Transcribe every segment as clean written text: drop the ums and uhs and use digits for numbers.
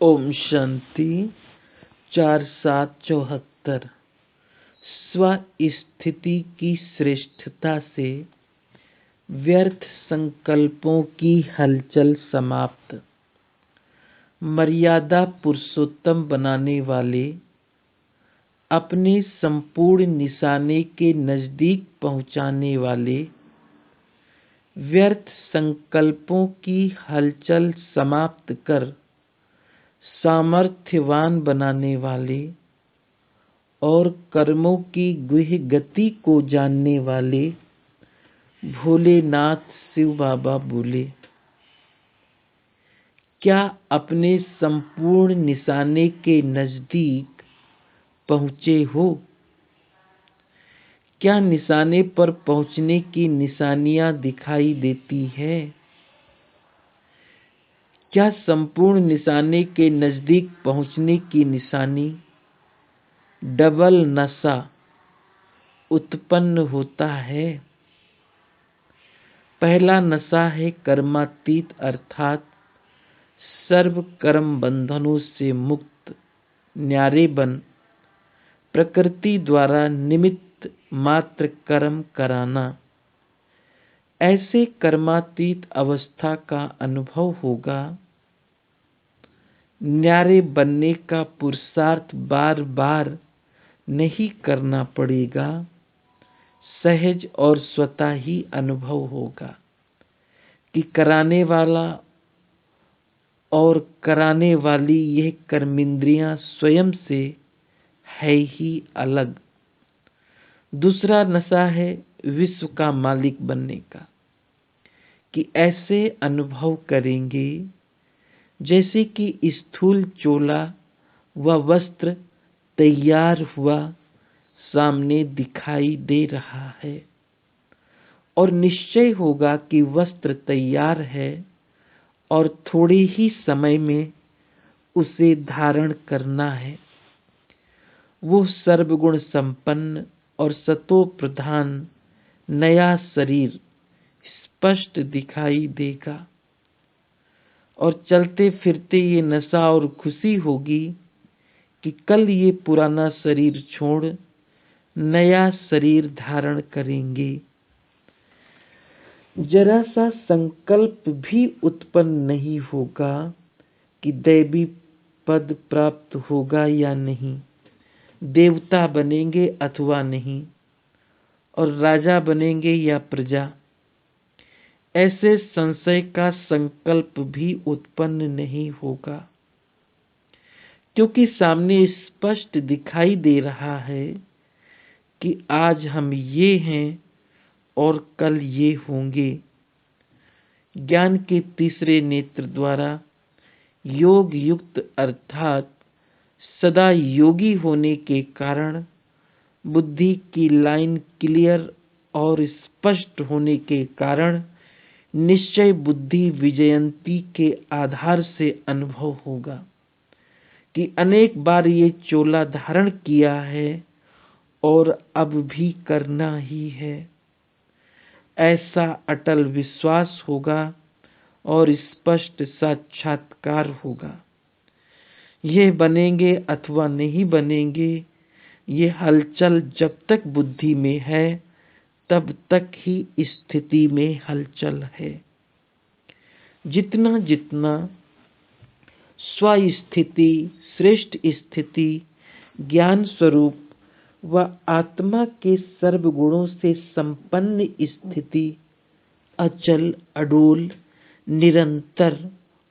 ओम शांति 4774। स्वस्थिति की श्रेष्ठता से व्यर्थ संकल्पों की हलचल समाप्त। मर्यादा पुरुषोत्तम बनाने वाले अपने संपूर्ण निशाने के नजदीक पहुंचाने वाले व्यर्थ संकल्पों की हलचल समाप्त कर सामर्थ्यवान बनाने वाले और कर्मों की गुह्य गति को जानने वाले भोलेनाथ शिव बाबा बोले, क्या अपने संपूर्ण निशाने के नजदीक पहुंचे हो? क्या निशाने पर पहुंचने की निशानियां दिखाई देती है? क्या संपूर्ण निशाने के नजदीक पहुंचने की निशानी डबल नशा उत्पन्न होता है? पहला नशा है कर्मातीत अर्थात सर्व कर्म बंधनों से मुक्त न्यारे बन प्रकृति द्वारा निमित्त मात्र कर्म कराना। ऐसे कर्मातीत अवस्था का अनुभव होगा। न्यारे बनने का पुरुषार्थ बार बार नहीं करना पड़ेगा, सहज और स्वतः ही अनुभव होगा कि कराने वाला और कराने वाली यह कर्मेंद्रियां स्वयं से है ही अलग। दूसरा नशा है विश्व का मालिक बनने का, कि ऐसे अनुभव करेंगे जैसे कि स्थूल चोला व वस्त्र तैयार हुआ सामने दिखाई दे रहा है और निश्चय होगा कि वस्त्र तैयार है और थोड़े ही समय में उसे धारण करना है। वो सर्वगुण संपन्न और सतो प्रधान नया शरीर स्पष्ट दिखाई देगा और चलते फिरते ये नशा और खुशी होगी कि कल ये पुराना शरीर छोड़ नया शरीर धारण करेंगे। जरा सा संकल्प भी उत्पन्न नहीं होगा कि दैवी पद प्राप्त होगा या नहीं, देवता बनेंगे अथवा नहीं, और राजा बनेंगे या प्रजा। ऐसे संशय का संकल्प भी उत्पन्न नहीं होगा, क्योंकि सामने स्पष्ट दिखाई दे रहा है कि आज हम ये हैं और कल ये होंगे। ज्ञान के तीसरे नेत्र द्वारा योग युक्त अर्थात सदा योगी होने के कारण बुद्धि की लाइन क्लियर और स्पष्ट होने के कारण निश्चय बुद्धि विजयंती के आधार से अनुभव होगा कि अनेक बार ये चोला धारण किया है और अब भी करना ही है। ऐसा अटल विश्वास होगा और स्पष्ट साक्षात्कार होगा। ये बनेंगे अथवा नहीं बनेंगे, ये हलचल जब तक बुद्धि में है तब तक ही स्थिति में हलचल है। जितना जितना स्वस्थिति श्रेष्ठ स्थिति ज्ञान स्वरूप व आत्मा के सर्वगुणों से संपन्न स्थिति अचल अडोल निरंतर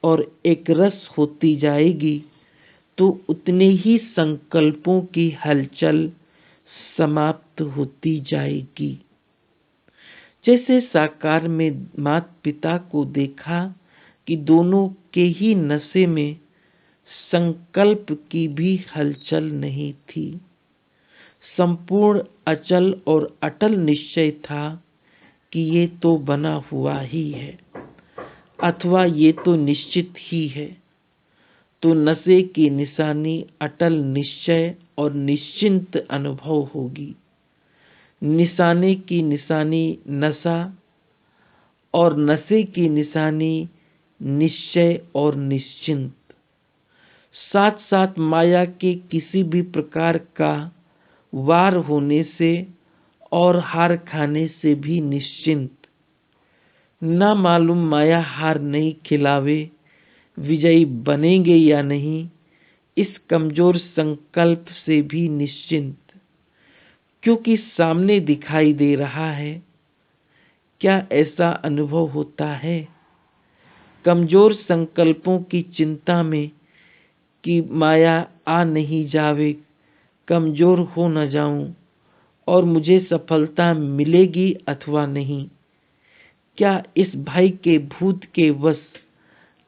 और एक रस होती जाएगी, तो उतने ही संकल्पों की हलचल समाप्त होती जाएगी। जैसे साकार में माता पिता को देखा कि दोनों के ही नशे में संकल्प की भी हलचल नहीं थी। संपूर्ण अचल और अटल निश्चय था कि ये तो बना हुआ ही है अथवा ये तो निश्चित ही है। तो नशे की निशानी अटल निश्चय और निश्चिंत अनुभव होगी। निशाने की निशानी नशा और नशे की निशानी निश्चय और निश्चिंत। साथ साथ माया के किसी भी प्रकार का वार होने से और हार खाने से भी निश्चिंत। ना मालूम माया हार नहीं खिलावे, विजयी बनेंगे या नहीं, इस कमजोर संकल्प से भी निश्चिंत, क्योंकि सामने दिखाई दे रहा है। क्या ऐसा अनुभव होता है? कमजोर संकल्पों की चिंता में कि माया आ नहीं जावे, कमजोर हो न जाऊं और मुझे सफलता मिलेगी अथवा नहीं। क्या इस भय के भूत के वश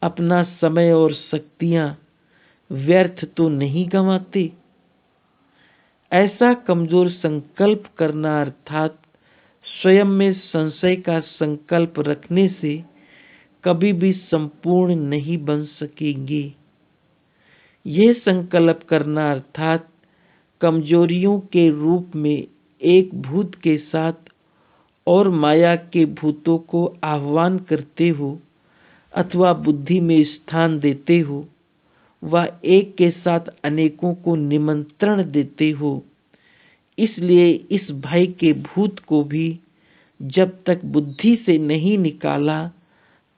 अपना समय और शक्तियां व्यर्थ तो नहीं गंवाते? ऐसा कमजोर संकल्प करना अर्थात स्वयं में संशय का संकल्प रखने से कभी भी संपूर्ण नहीं बन सकेंगे। यह संकल्प करना अर्थात कमजोरियों के रूप में एक भूत के साथ और माया के भूतों को आह्वान करते हो अथवा बुद्धि में स्थान देते हो, व एक के साथ अनेकों को निमंत्रण देते हो। इसलिए इस भय के भूत को भी जब तक बुद्धि से नहीं निकाला,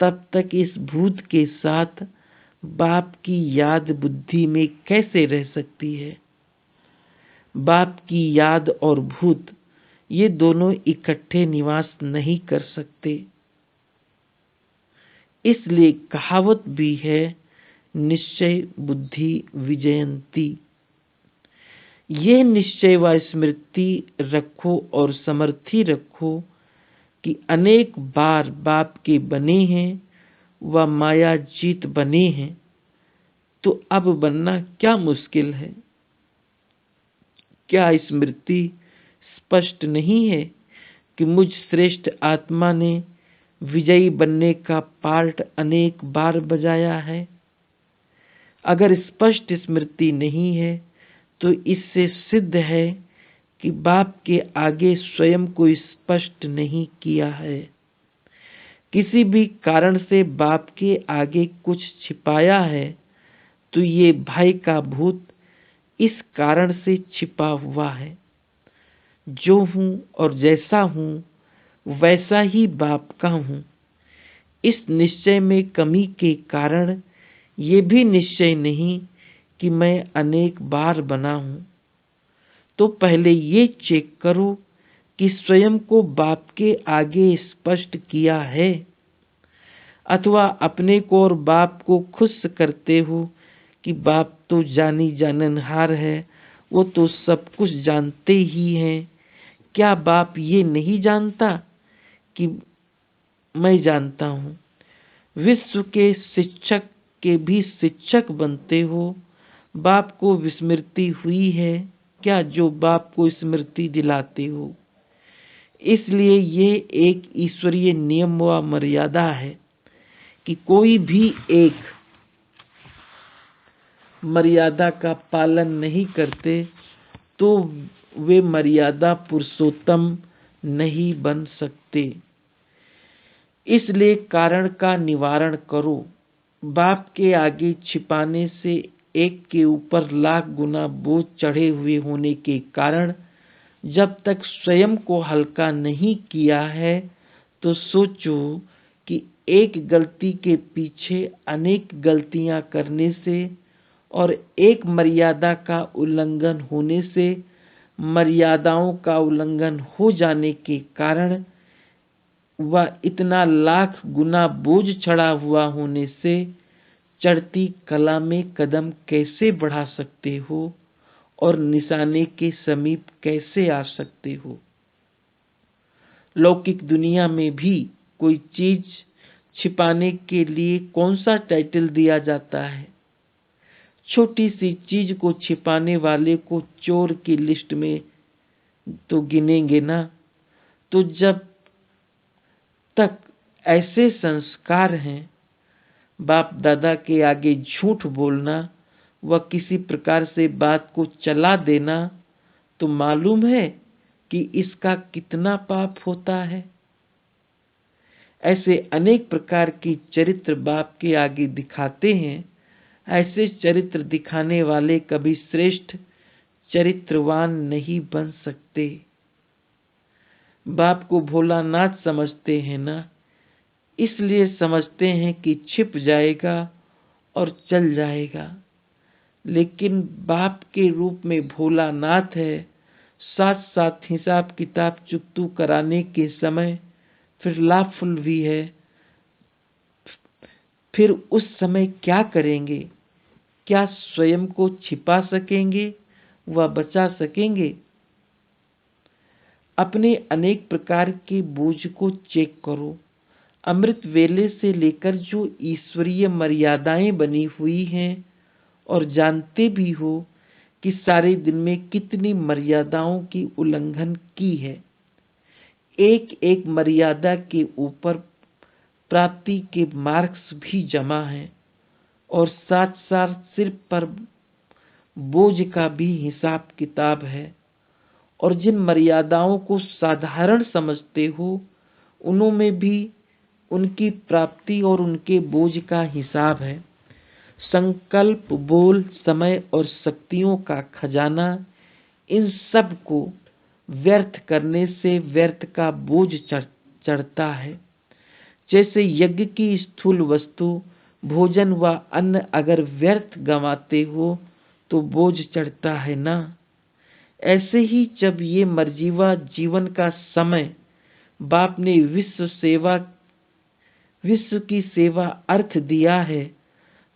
तब तक इस भूत के साथ बाप की याद बुद्धि में कैसे रह सकती है? बाप की याद और भूत ये दोनों इकट्ठे निवास नहीं कर सकते। इसलिए कहावत भी है, निश्चय बुद्धि विजयंती। ये निश्चय व स्मृति रखो और समर्थी रखो कि अनेक बार बाप के बने हैं व माया जीत बने हैं, तो अब बनना क्या मुश्किल है? क्या स्मृति स्पष्ट नहीं है कि मुझ श्रेष्ठ आत्मा ने विजयी बनने का पार्ट अनेक बार बजाया है? अगर स्पष्ट स्मृति नहीं है तो इससे सिद्ध है कि बाप के आगे स्वयं को स्पष्ट नहीं किया है। किसी भी कारण से बाप के आगे कुछ छिपाया है तो ये भय का भूत इस कारण से छिपा हुआ है। जो हूं और जैसा हूं वैसा ही बाप का हूं। इस निश्चय में कमी के कारण ये भी निश्चय नहीं कि मैं अनेक बार बना हूं। तो पहले ये चेक करो कि स्वयं को बाप के आगे स्पष्ट किया है अथवा अपने को और बाप को खुश करते हो कि बाप तो जानी जाननहार है, वो तो सब कुछ जानते ही हैं। क्या बाप ये नहीं जानता कि मैं जानता हूँ? विश्व के शिक्षक के भी शिक्षक बनते हो। बाप को विस्मृति हुई है क्या जो बाप को स्मृति दिलाते हो? इसलिए ये एक ईश्वरीय नियम व मर्यादा है कि कोई भी एक मर्यादा का पालन नहीं करते तो वे मर्यादा पुरुषोत्तम नहीं बन सकते। इसलिए कारण का निवारण करो। बाप के आगे छिपाने से एक के ऊपर लाख गुना बोझ चढ़े हुए होने के कारण जब तक स्वयं को हल्का नहीं किया है तो सोचो कि एक गलती के पीछे अनेक गलतियां करने से और एक मर्यादा का उल्लंघन होने से मर्यादाओं का उल्लंघन हो जाने के कारण व इतना लाख गुना बोझ चढ़ा हुआ होने से चढ़ती कला में कदम कैसे बढ़ा सकते हो और निशाने के समीप कैसे आ सकते हो? लौकिक दुनिया में भी कोई चीज छिपाने के लिए कौन सा टाइटल दिया जाता है? छोटी सी चीज को छिपाने वाले को चोर की लिस्ट में तो गिनेंगे ना। तो जब तक ऐसे संस्कार हैं, बाप दादा के आगे झूठ बोलना व किसी प्रकार से बात को चला देना, तो मालूम है कि इसका कितना पाप होता है। ऐसे अनेक प्रकार की चरित्र बाप के आगे दिखाते हैं, ऐसे चरित्र दिखाने वाले कभी श्रेष्ठ चरित्रवान नहीं बन सकते। बाप को भोलानाथ समझते हैं ना, इसलिए समझते हैं कि छिप जाएगा और चल जाएगा, लेकिन बाप के रूप में भोलानाथ है। साथ साथ हिसाब किताब चुकतू कराने के समय फिर लाफुल भी है। फिर उस समय क्या करेंगे? क्या स्वयं को छिपा सकेंगे व बचा सकेंगे? अपने अनेक प्रकार के बोझ को चेक करो। अमृत वेले से लेकर जो ईश्वरीय मर्यादाएं बनी हुई हैं, और जानते भी हो कि सारे दिन में कितनी मर्यादाओं की उल्लंघन की है। एक एक मर्यादा के ऊपर प्राप्ति के मार्क्स भी जमा हैं, और साथ साथ सिर पर बोझ का भी हिसाब किताब है। और जिन मर्यादाओं को साधारण समझते हो, उनमें भी उनकी प्राप्ति और उनके बोझ का हिसाब है। संकल्प, बोल, समय और शक्तियों का खजाना, इन सब को व्यर्थ करने से व्यर्थ का बोझ चढ़ता है। जैसे यज्ञ की स्थूल वस्तु भोजन व अन्न अगर व्यर्थ गंवाते हो तो बोझ चढ़ता है ना। ऐसे ही जब ये मर्जीवा जीवन का समय बाप ने विश्व की सेवा अर्थ दिया है,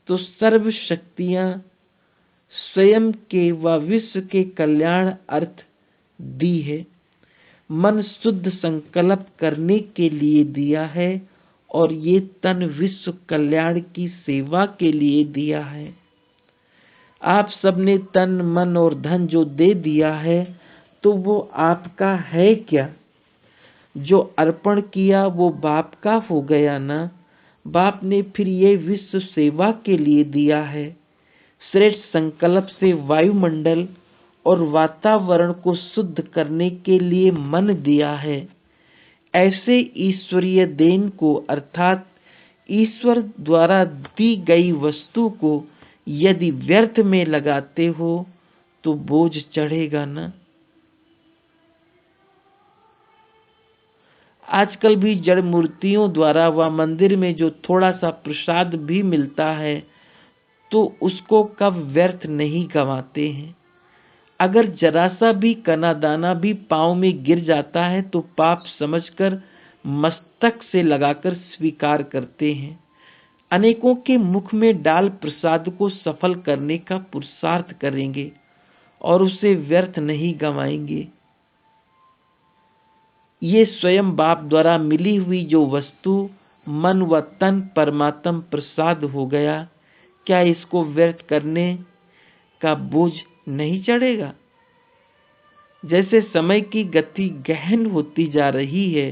तो सर्व शक्तियां स्वयं के व विश्व के कल्याण अर्थ दी है। मन शुद्ध संकल्प करने के लिए दिया है, और ये तन विश्व कल्याण की सेवा के लिए दिया है। आप सबने तन, मन और धन जो दे दिया है, तो वो आपका है क्या? जो अर्पण किया वो बाप का हो गया ना। बाप ने फिर ये विश्व सेवा के लिए दिया है। श्रेष्ठ संकल्प से वायुमंडल और वातावरण को शुद्ध करने के लिए मन दिया है। ऐसे ईश्वरीय देन को, अर्थात ईश्वर द्वारा दी गई वस्तु को यदि व्यर्थ में लगाते हो तो बोझ चढ़ेगा ना। आजकल भी जड़ मूर्तियों द्वारा व मंदिर में जो थोड़ा सा प्रसाद भी मिलता है, तो उसको कब व्यर्थ नहीं गंवाते हैं। अगर जरा सा भी कना दाना भी पांव में गिर जाता है तो पाप समझकर मस्तक से लगाकर स्वीकार करते हैं। अनेकों के मुख में डाल प्रसाद को सफल करने का पुरुषार्थ करेंगे और उसे व्यर्थ नहीं गंवाएंगे। ये स्वयं बाप द्वारा मिली हुई जो वस्तु मन व तन परमात्म प्रसाद हो गया, क्या इसको व्यर्थ करने का बोझ नहीं चढ़ेगा? जैसे समय की गति गहन होती जा रही है,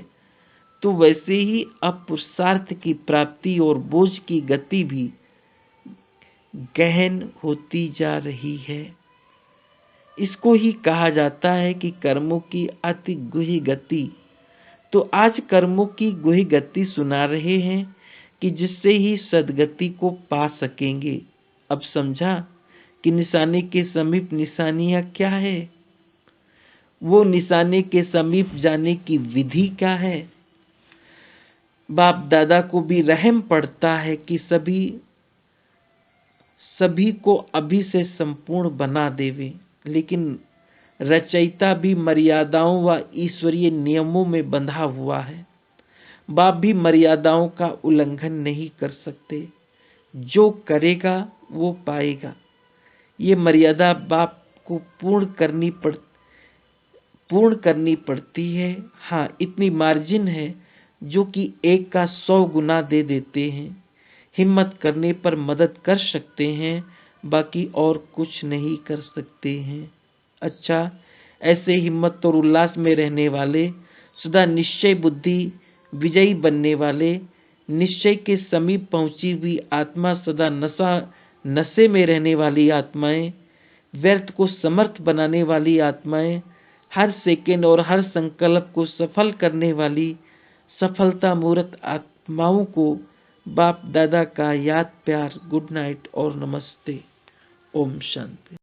तो वैसे ही अब पुरुषार्थ की प्राप्ति और बोझ की गति भी गहन होती जा रही है। इसको ही कहा जाता है कि कर्मों की अति गुही गति। तो आज कर्मों की गुही गति सुना रहे हैं कि जिससे ही सदगति को पा सकेंगे। अब समझा कि निशाने के समीप निशानियां क्या है, वो निशाने के समीप जाने की विधि क्या है। बाप दादा को भी रहम पड़ता है कि सभी को अभी से संपूर्ण बना देवे, लेकिन रचयिता भी मर्यादाओं व ईश्वरीय नियमों में बंधा हुआ है। बाप भी मर्यादाओं का उल्लंघन नहीं कर सकते। जो करेगा वो पाएगा। ये मर्यादा बाप को पूर्ण करनी पड़ती है। हाँ, इतनी मार्जिन है जो कि 1 का 100 गुना दे देते हैं। हिम्मत करने पर मदद कर सकते हैं, बाकी और कुछ नहीं कर सकते हैं। अच्छा, ऐसे हिम्मत और उल्लास में रहने वाले, सदा निश्चय बुद्धि विजयी बनने वाले, निश्चय के समीप पहुंची हुई आत्मा, सदा नशे में रहने वाली आत्माएं, व्यर्थ को समर्थ बनाने वाली आत्माएं, हर सेकंड और हर संकल्प को सफल करने वाली सफलता मूर्त आत्माओं को बाप दादा का याद प्यार, गुड नाइट और नमस्ते। ओम शांति।